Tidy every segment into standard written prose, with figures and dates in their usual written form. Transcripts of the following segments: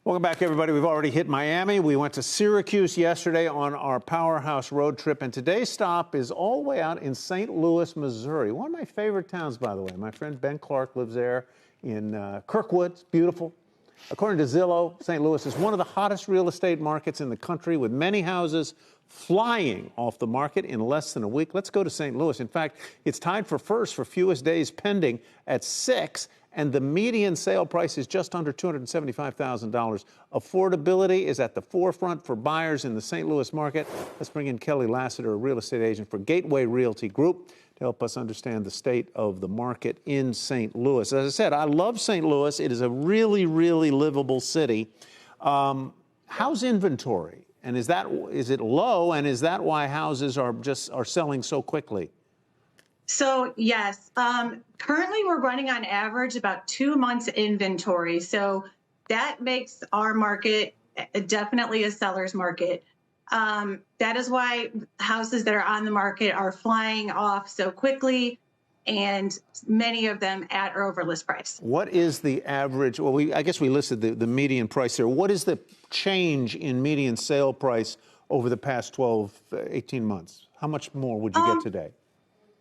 Welcome back, everybody. We've already hit Miami. We went to Syracuse yesterday on our powerhouse road trip, and today's stop is all the way out in St. Louis, Missouri. One of my favorite towns, by the way. My friend Ben Clark lives there in Kirkwood. It's beautiful. According to Zillow, St. Louis is one of the hottest real estate markets in the country, with many houses flying off the market in less than a week. Let's go to St. Louis. In fact, it's tied for first for fewest days pending at 6, and the median sale price is just under $275,000. Affordability is at the forefront for buyers in the St. Louis market. Let's bring in Kellie Lasater, a real estate agent for Gateway Realty Group, to help us understand the state of the market in St. Louis. As I said, I love St. Louis. It is a really, really livable city. How's inventory? And is it low? And is that why houses are selling so quickly? So yes, currently we're running on average about 2 months inventory. So that makes our market definitely a seller's market. That is why houses that are on the market are flying off so quickly, and many of them at or over list price. What is the average? Well, I guess we listed the median price there. What is the change in median sale price over the past 12, 18 months? How much more would you get today?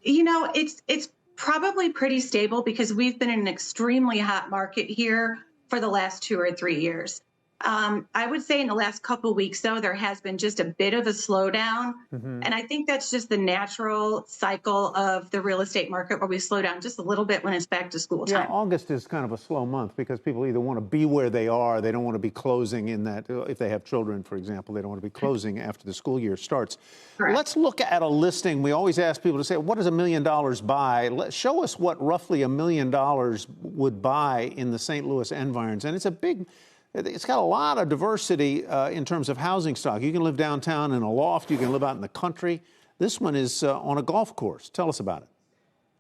You know, it's probably pretty stable because we've been in an extremely hot market here for the last 2 or 3 years. I would say in the last couple of weeks, though, there has been just a bit of a slowdown. And I think that's just the natural cycle of the real estate market, where we slow down just a little bit when it's back to school time. Yeah, August is kind of a slow month because people either want to be where they are, they don't want to be closing in that, if they have children, for example, they don't want to be closing after the school year starts. Correct. Let's look at a listing. We always ask people to say, what does $1 million buy? Show us what roughly $1 million would buy in the St. Louis environs. And it's got a lot of diversity in terms of housing stock. You can live downtown in a loft. You can live out in the country. This one is on a golf course. Tell us about it.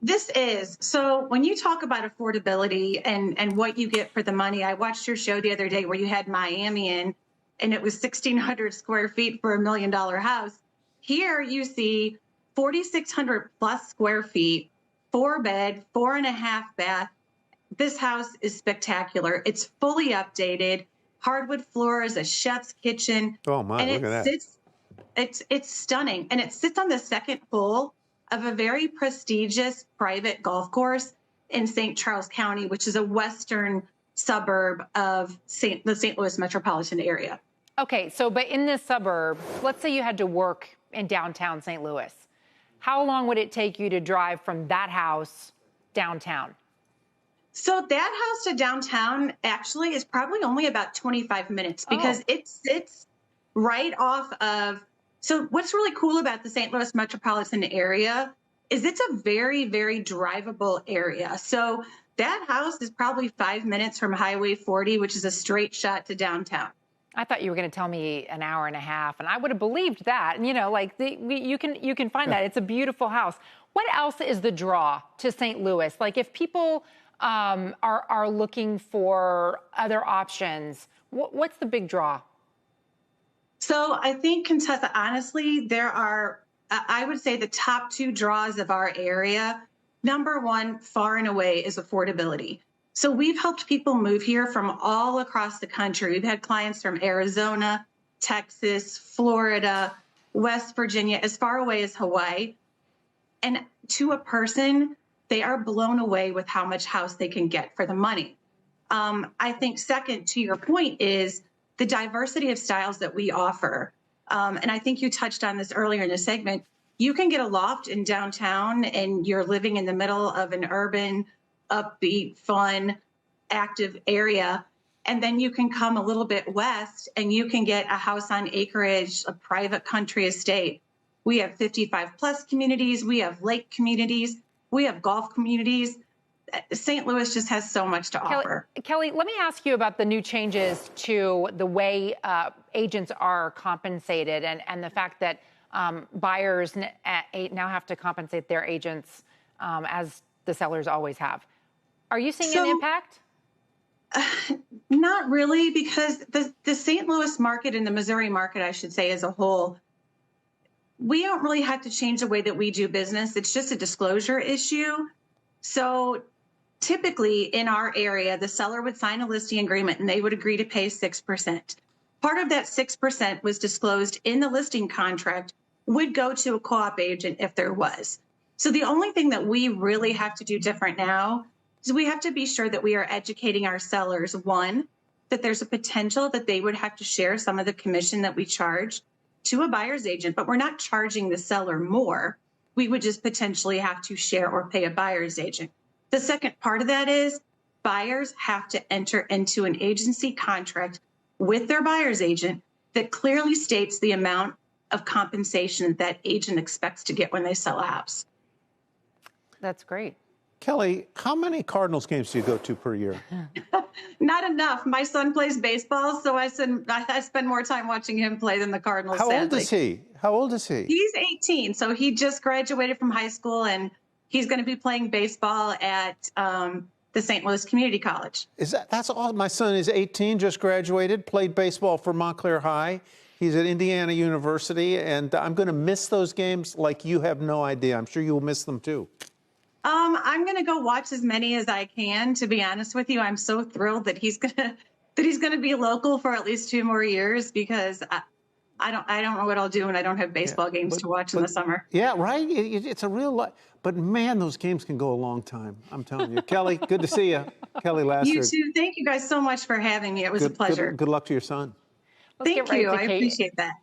This is. So when you talk about affordability and what you get for the money, I watched your show the other day where you had Miami in, and it was 1,600 square feet for $1 million house. Here you see 4,600 plus square feet, 4-bed, 4.5 bath. This house is spectacular. It's fully updated, hardwood floors, a chef's kitchen. Oh my, and look at that. It's stunning. And it sits on the second hole of a very prestigious private golf course in St. Charles County, which is a western suburb of the St. Louis metropolitan area. Okay, so but in this suburb, let's say you had to work in downtown St. Louis. How long would it take you to drive from that house downtown? So that house to downtown actually is probably only about 25 minutes because it sits right off of. So what's really cool about the St. Louis metropolitan area is it's a very, very drivable area. So that house is probably 5 minutes from Highway 40, which is a straight shot to downtown. I thought you were going to tell me an hour and a half, and I would have believed that. And, you know, like you can find that. It's a beautiful house. What else is the draw to St. Louis? Like if people are looking for other options, what's the big draw? So I think, Contessa, honestly, there are, I would say the top 2 draws of our area. Number one, far and away, is affordability. So we've helped people move here from all across the country. We've had clients from Arizona, Texas, Florida, West Virginia, as far away as Hawaii. And to a person, they are blown away with how much house they can get for the money. I think second, to your point, is the diversity of styles that we offer. And I think you touched on this earlier in the segment. You can get a loft in downtown and you're living in the middle of an urban, upbeat, fun, active area. And then you can come a little bit west and you can get a house on acreage, a private country estate. We have 55 plus communities. We have lake communities. We have golf communities. St. Louis just has so much to offer. Kellie, let me ask you about the new changes to the way agents are compensated and the fact that buyers now have to compensate their agents as the sellers always have. Are you seeing an impact? Not really, because the St. Louis market and the Missouri market, I should say, as a whole, we don't really have to change the way that we do business. It's just a disclosure issue. So typically in our area, the seller would sign a listing agreement and they would agree to pay 6%. Part of that 6% was disclosed in the listing contract would go to a co-op agent if there was. So the only thing that we really have to do different now is we have to be sure that we are educating our sellers, one, that there's a potential that they would have to share some of the commission that we charge to a buyer's agent, but we're not charging the seller more. We would just potentially have to share or pay a buyer's agent. The second part of that is buyers have to enter into an agency contract with their buyer's agent that clearly states the amount of compensation that agent expects to get when they sell a house. That's great. Kellie, how many Cardinals games do you go to per year? Not enough. My son plays baseball, so I spend more time watching him play than the Cardinals. How old sadly. is he? How old is he? He's 18, so he just graduated from high school, and he's going to be playing baseball at the St. Louis Community College. That's all? My son is 18, just graduated, played baseball for Montclair High. He's at Indiana University, and I'm going to miss those games like you have no idea. I'm sure you'll miss them too. I'm going to go watch as many as I can. To be honest with you, I'm so thrilled that he's going to be local for at least 2 more years, because I don't know what I'll do when I don't have baseball games to watch in the summer. Yeah, right. It's a real lot. But man, those games can go a long time. I'm telling you. Kellie, good to see you. Kellie Lasater. You too. Thank you guys so much for having me. It was a pleasure. Good luck to your son. Let's Thank get right you. to I appreciate that.